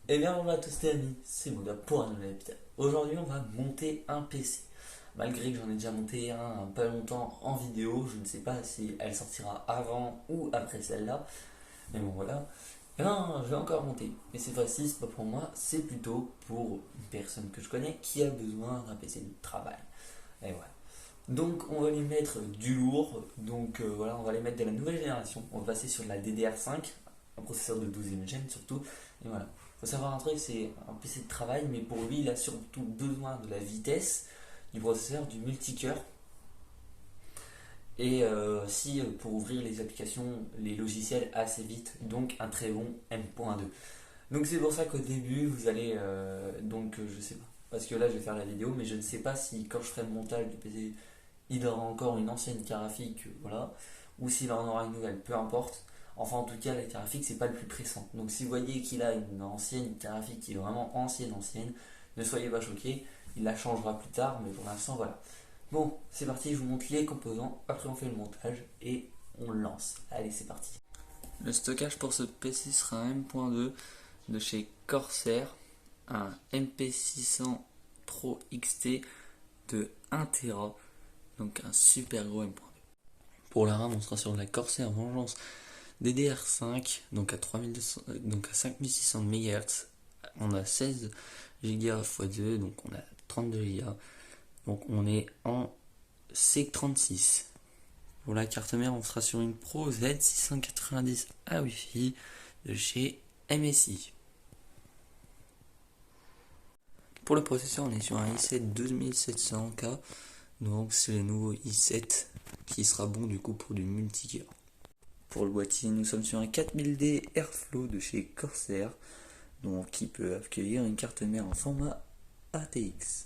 Eh bien bonjour à tous les amis, c'est Moda pour un nouvel épisode. Aujourd'hui on va monter un PC. Malgré que j'en ai déjà monté un pas longtemps en vidéo, je ne sais pas si elle sortira avant ou après celle-là. Mais bon voilà. Eh bien je vais encore monter. Mais cette fois-ci c'est pas pour moi, c'est plutôt pour une personne que je connais qui a besoin d'un PC de travail. Et voilà. Donc on va les mettre du lourd. Donc voilà, on va les mettre de la nouvelle génération. On va passer sur la DDR5, un processeur de 12e gêne surtout. Et voilà. Faut savoir un truc, c'est un PC de travail, mais pour lui, il a surtout besoin de la vitesse du processeur, du multicœur, et si pour ouvrir les applications, les logiciels assez vite, donc un très bon M.2. Donc c'est pour ça qu'au début, vous allez, je sais pas, parce que là je vais faire la vidéo, mais je ne sais pas si quand je ferai le montage du PC, il aura encore une ancienne carte graphique, voilà, ou s'il en aura une nouvelle, peu importe. Enfin, en tout cas, la carte graphique, c'est pas le plus pressant. Donc, si vous voyez qu'il a une ancienne carte graphique qui est vraiment ancienne, ne soyez pas choqués. Il la changera plus tard, mais pour l'instant, voilà. Bon, c'est parti, je vous montre les composants. Après, on fait le montage et on le lance. Allez, c'est parti. Le stockage pour ce PC sera un M.2 de chez Corsair, un MP600 Pro XT de 1 Tera, donc un super gros M.2. Pour la RAM, on sera sur la Corsair Vengeance DDR5, donc à 3200, donc à 5600 MHz. On a 16 Go x2, donc on a 32 Go. Donc on est en C36. Pour la carte mère, on sera sur une Pro Z690 à Wi-Fi de chez MSI. Pour le processeur, on est sur un i7 12700K. Donc c'est le nouveau i7 qui sera bon du coup pour du multicœur. Pour le boîtier, nous sommes sur un 4000D Airflow de chez Corsair, donc qui peut accueillir une carte mère en format ATX.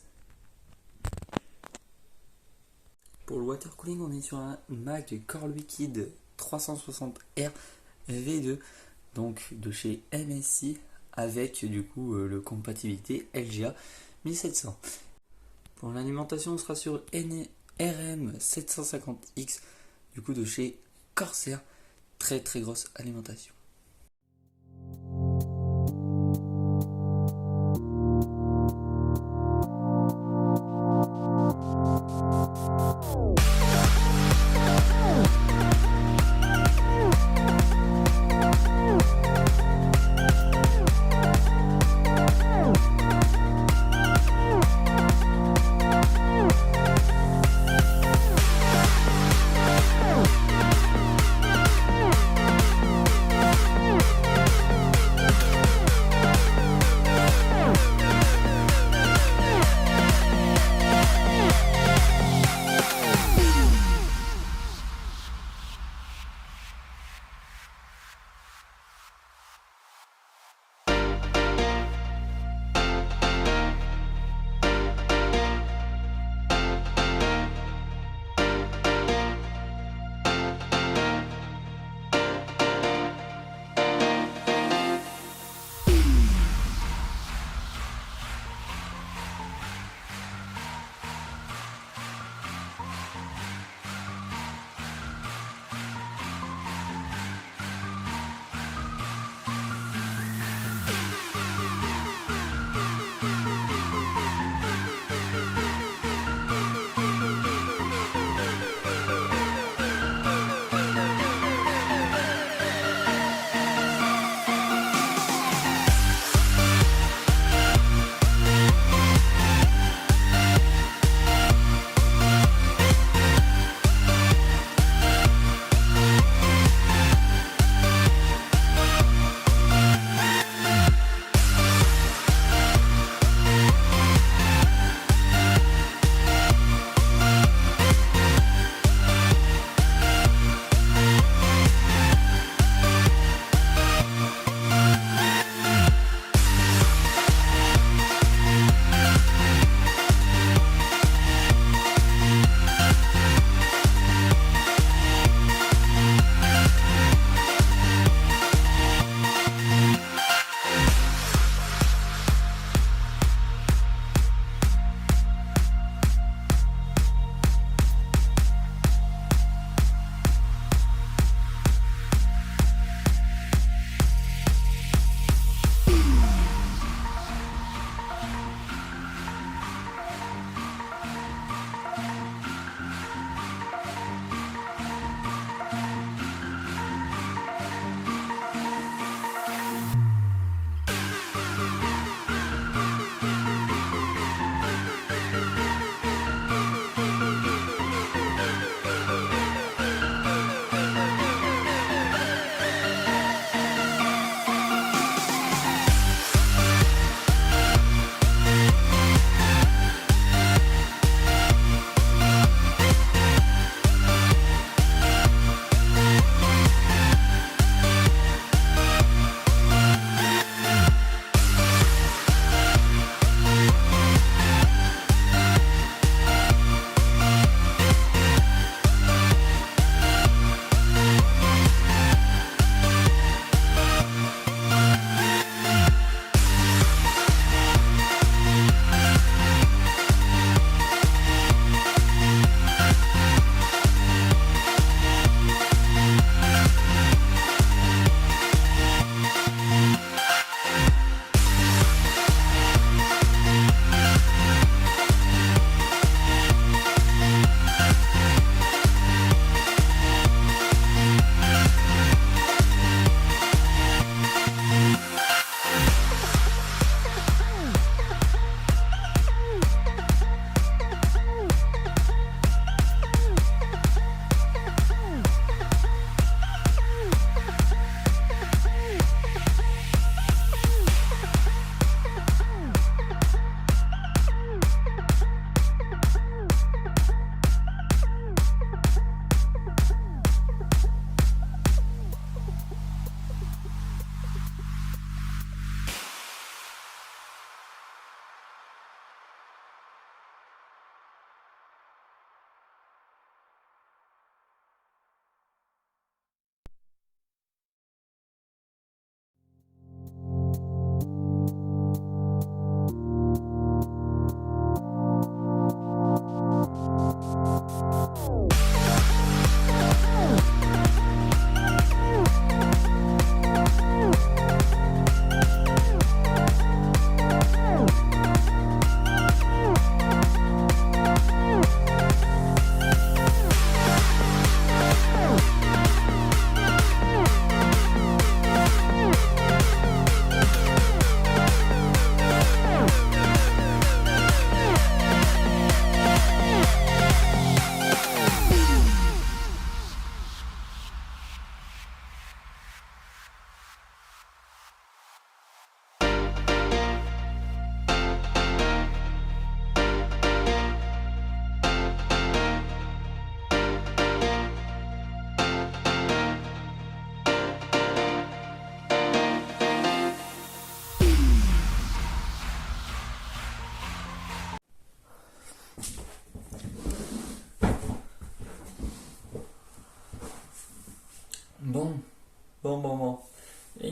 Pour le water cooling, on est sur un Mac Core Liquid 360R V2, donc de chez MSI, avec du coup le compatibilité LGA 1700. Pour l'alimentation, on sera sur RM750X, du coup de chez Corsair. Très très grosse alimentation.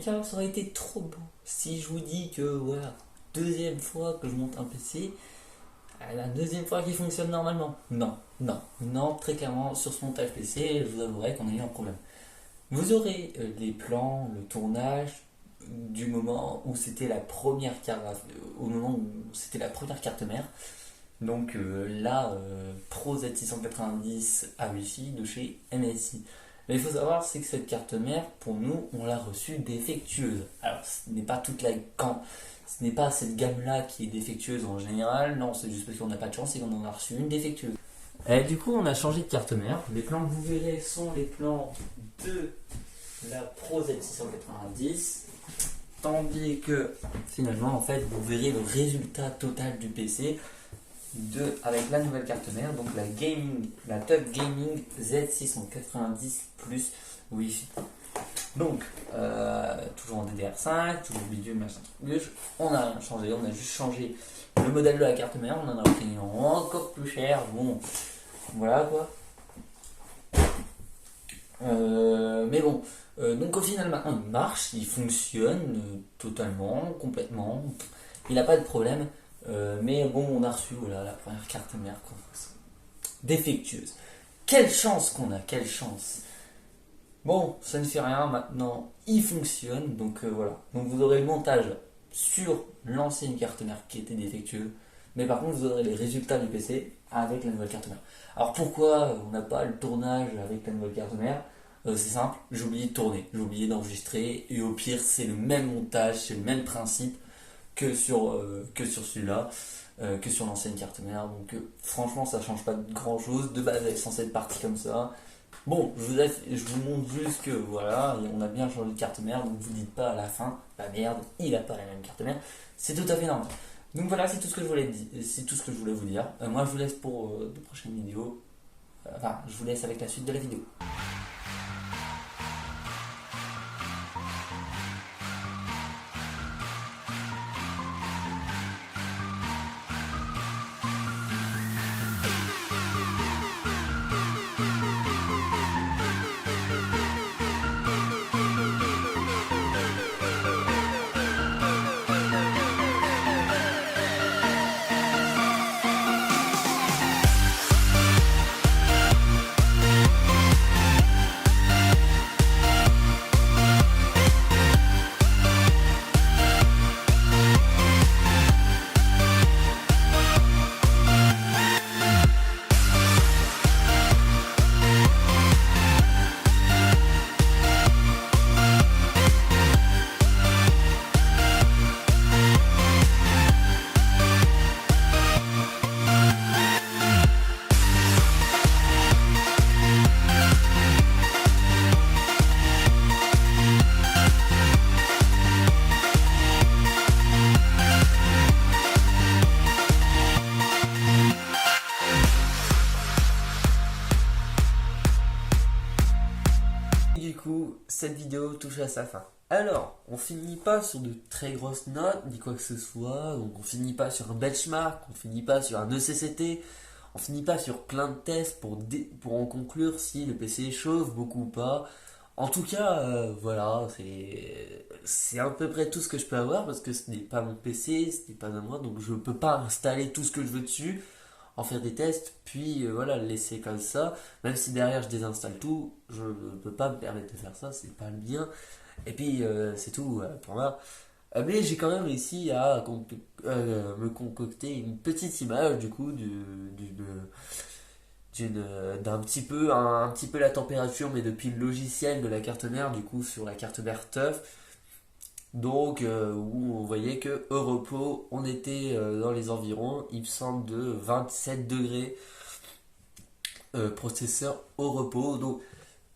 cas, ça aurait été trop beau si je vous dis que voilà, deuxième fois que je monte un PC, la deuxième fois qu'il fonctionne normalement. Non, non, non, très clairement, sur ce montage PC, je vous avouerai qu'on a eu un problème. Vous aurez les plans, le tournage du moment où c'était la première carte, au moment où c'était la première carte mère. Donc là, Pro Z690 à Wi-Fi de chez MSI. Mais il faut savoir, c'est que cette carte mère, pour nous, on l'a reçue défectueuse. Alors, ce n'est pas toute la ce n'est pas cette gamme-là qui est défectueuse en général. Non, c'est juste parce qu'on n'a pas de chance et qu'on en a reçu une défectueuse. Et du coup, on a changé de carte mère. Les plans que vous verrez sont les plans de la Pro Z690. Tandis que finalement, en fait, vous verrez le résultat total du PC avec la nouvelle carte mère, donc la TUF Gaming Z690 plus Wi-Fi. Donc, toujours en DDR5, toujours bidule, machin truc. On n'a rien changé, on a juste changé le modèle de la carte mère, on en a pris une encore plus cher. Bon, voilà quoi. Mais bon, donc au final maintenant il marche, il fonctionne totalement, complètement, il n'a pas de problème. Mais bon, on a reçu voilà, la première carte mère défectueuse. Quelle chance qu'on a, quelle chance. Bon, ça ne fait rien, maintenant il fonctionne, donc voilà. Donc vous aurez le montage sur l'ancienne carte mère qui était défectueuse, mais par contre vous aurez les résultats du PC avec la nouvelle carte mère. Alors pourquoi on n'a pas le tournage avec la nouvelle carte mère? C'est simple, j'ai oublié de tourner, j'ai oublié d'enregistrer, et au pire c'est le même montage, c'est le même principe que sur celui-là, que sur l'ancienne carte mère. Donc franchement ça change pas grand chose, de base elle est censée être partie comme ça. Bon, je vous montre juste que voilà, on a bien changé de carte mère, donc vous dites pas à la fin, bah merde, il a pas la même carte mère, c'est tout à fait normal. Donc voilà, c'est tout ce que je voulais vous dire. Moi je vous laisse pour de prochaines vidéos, enfin je vous laisse avec la suite de la vidéo. Du coup, cette vidéo touche à sa fin. Alors, on finit pas sur de très grosses notes, ni quoi que ce soit, on finit pas sur un benchmark, on finit pas sur un ECCT, on finit pas sur plein de tests pour en conclure si le PC chauffe beaucoup ou pas. En tout cas, voilà, c'est à peu près tout ce que je peux avoir parce que ce n'est pas mon PC, ce n'est pas à moi, donc je peux pas installer tout ce que je veux dessus, en faire des tests, puis voilà, le laisser comme ça. Même si derrière je désinstalle tout, je ne peux pas me permettre de faire ça, c'est pas le bien. Et puis c'est tout pour moi. Mais j'ai quand même réussi à me concocter une petite image du coup d'un petit peu la température, mais depuis le logiciel de la carte mère, du coup sur la carte mère TUF. Donc où on voyait que au repos, on était dans les environs, il me semble, de 27 degrés processeur au repos. Donc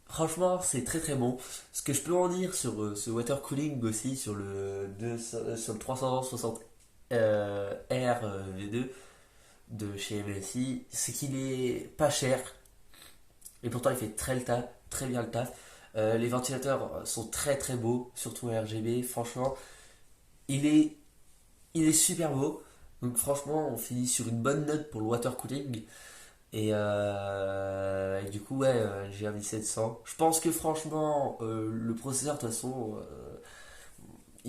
franchement, c'est très très bon. Ce que je peux en dire sur ce water cooling aussi, sur sur le 360 R V2 de chez MSI, c'est qu'il est pas cher et pourtant il fait très bien le taf. Les ventilateurs sont très très beaux, surtout en RGB. Franchement, il est, il est super beau. Donc franchement, on finit sur une bonne note pour le water cooling. Et du coup, ouais, j'ai un 1700. Je pense que franchement, le processeur, de toute façon,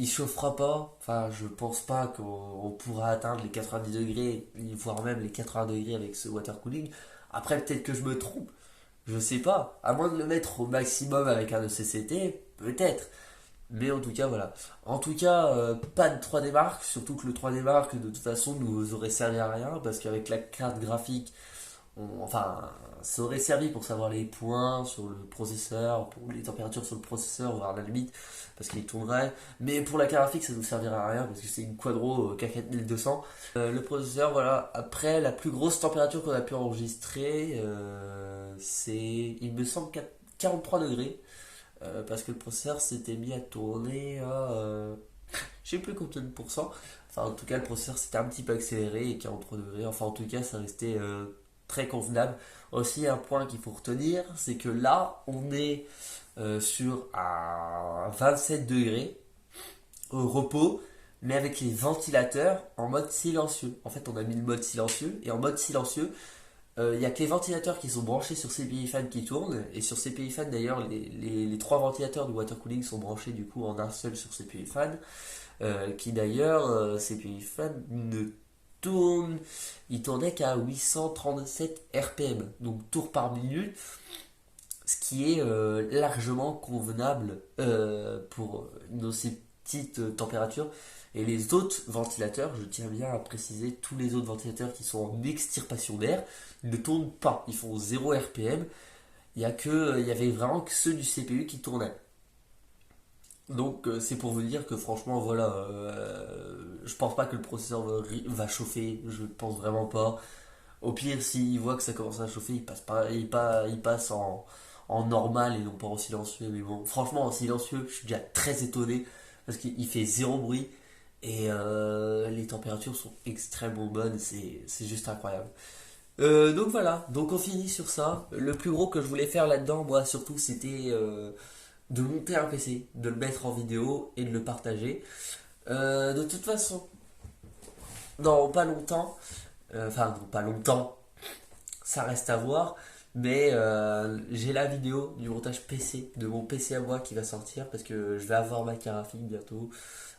il chauffera pas, enfin je pense pas qu'on pourra atteindre les 90 degrés, voire même les 80 degrés avec ce water cooling. Après peut-être que je me trompe, je sais pas, à moins de le mettre au maximum avec un ECCT, peut-être. Mais en tout cas voilà. En tout cas, pas de 3D Mark, surtout que le 3D Mark de toute façon nous aurait servi à rien, parce qu'avec la carte graphique, enfin, ça aurait servi pour savoir les points sur le processeur, pour les températures sur le processeur, voire à la limite, parce qu'il tournerait. Mais pour la carte graphique, ça ne nous servira à rien, parce que c'est une Quadro K4200. Le processeur, voilà. Après, la plus grosse température qu'on a pu enregistrer, c'est, il me semble, 43 degrés. Parce que le processeur s'était mis à tourner à, je sais plus combien de pourcents. Enfin, en tout cas, le processeur s'était un petit peu accéléré et 43 degrés. Enfin, en tout cas, ça restait très convenable. Aussi, un point qu'il faut retenir, c'est que là, on est sur un 27 degrés au repos, mais avec les ventilateurs en mode silencieux. En fait, on a mis le mode silencieux, et en mode silencieux, il n'y a que les ventilateurs qui sont branchés sur CPI Fan qui tournent. Et sur CPI Fan, d'ailleurs, les trois ventilateurs du water cooling sont branchés du coup en un seul sur CPI Fan. Qui d'ailleurs, CPI Fan ne tourne, il tournait qu'à 837 RPM, donc tours par minute, ce qui est largement convenable pour ces petites températures. Et les autres ventilateurs, je tiens bien à préciser, tous les autres ventilateurs qui sont en extirpation d'air ne tournent pas, ils font 0 RPM. Il y avait vraiment que ceux du CPU qui tournaient. Donc c'est pour vous dire que franchement voilà, je pense pas que le processeur va chauffer, je pense vraiment pas. Au pire, s'il voit que ça commence à chauffer, il passe pas, il passe en normal et non pas en silencieux. Mais bon, franchement en silencieux, je suis déjà très étonné parce qu'il fait zéro bruit et les températures sont extrêmement bonnes, c'est juste incroyable. Donc voilà, donc on finit sur ça. Le plus gros que je voulais faire là-dedans, moi surtout, c'était de monter un PC, de le mettre en vidéo et de le partager. De toute façon, dans pas longtemps, enfin non, pas longtemps, ça reste à voir, mais j'ai la vidéo du montage PC, de mon PC à moi qui va sortir parce que je vais avoir ma carte graphique bientôt.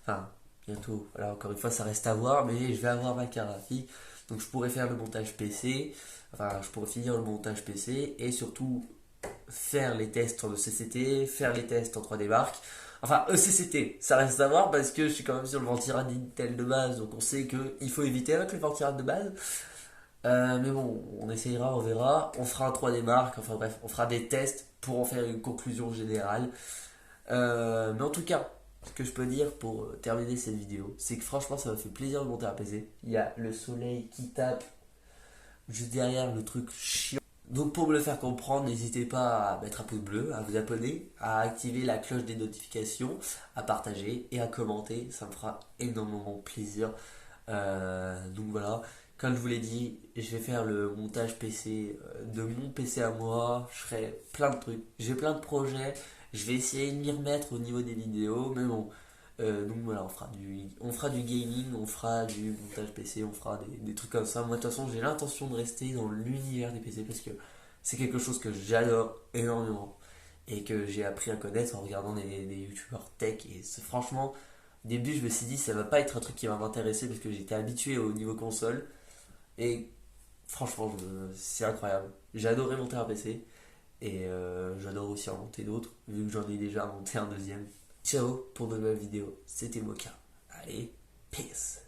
Enfin, bientôt, voilà, encore une fois, ça reste à voir, mais je vais avoir ma carte graphique, donc je pourrais faire le montage PC, enfin, je pourrais finir le montage PC et surtout faire les tests en ECCT, faire les tests en 3D Mark. Enfin, ECCT, ça reste à voir parce que je suis quand même sur le ventirad Intel de base, donc on sait qu'il faut éviter avec le ventirad de base. Mais bon, on essayera, on verra. On fera un 3D Mark, enfin bref, on fera des tests pour en faire une conclusion générale. Mais en tout cas, ce que je peux dire pour terminer cette vidéo, c'est que franchement, ça m'a fait plaisir de monter un PC. Il y a le soleil qui tape juste derrière, le truc chiant. Donc pour me le faire comprendre, n'hésitez pas à mettre un pouce bleu, à vous abonner, à activer la cloche des notifications, à partager et à commenter. Ça me fera énormément plaisir. Donc voilà, comme je vous l'ai dit, je vais faire le montage PC de mon PC à moi. Je ferai plein de trucs. J'ai plein de projets. Je vais essayer de m'y remettre au niveau des vidéos. Mais bon, donc voilà, on fera du gaming, on fera du montage PC, on fera des trucs comme ça. Moi, de toute façon, j'ai l'intention de rester dans l'univers des PC parce que c'est quelque chose que j'adore énormément et que j'ai appris à connaître en regardant des youtubeurs tech. Et c'est franchement, au début, je me suis dit, ça va pas être un truc qui va m'intéresser parce que j'étais habitué au niveau console. Et franchement, c'est incroyable. J'ai adoré monter un PC et j'adore aussi en monter d'autres, vu que j'en ai déjà monté un deuxième. Ciao pour de nouvelles vidéos. C'était Mocha. Allez, peace.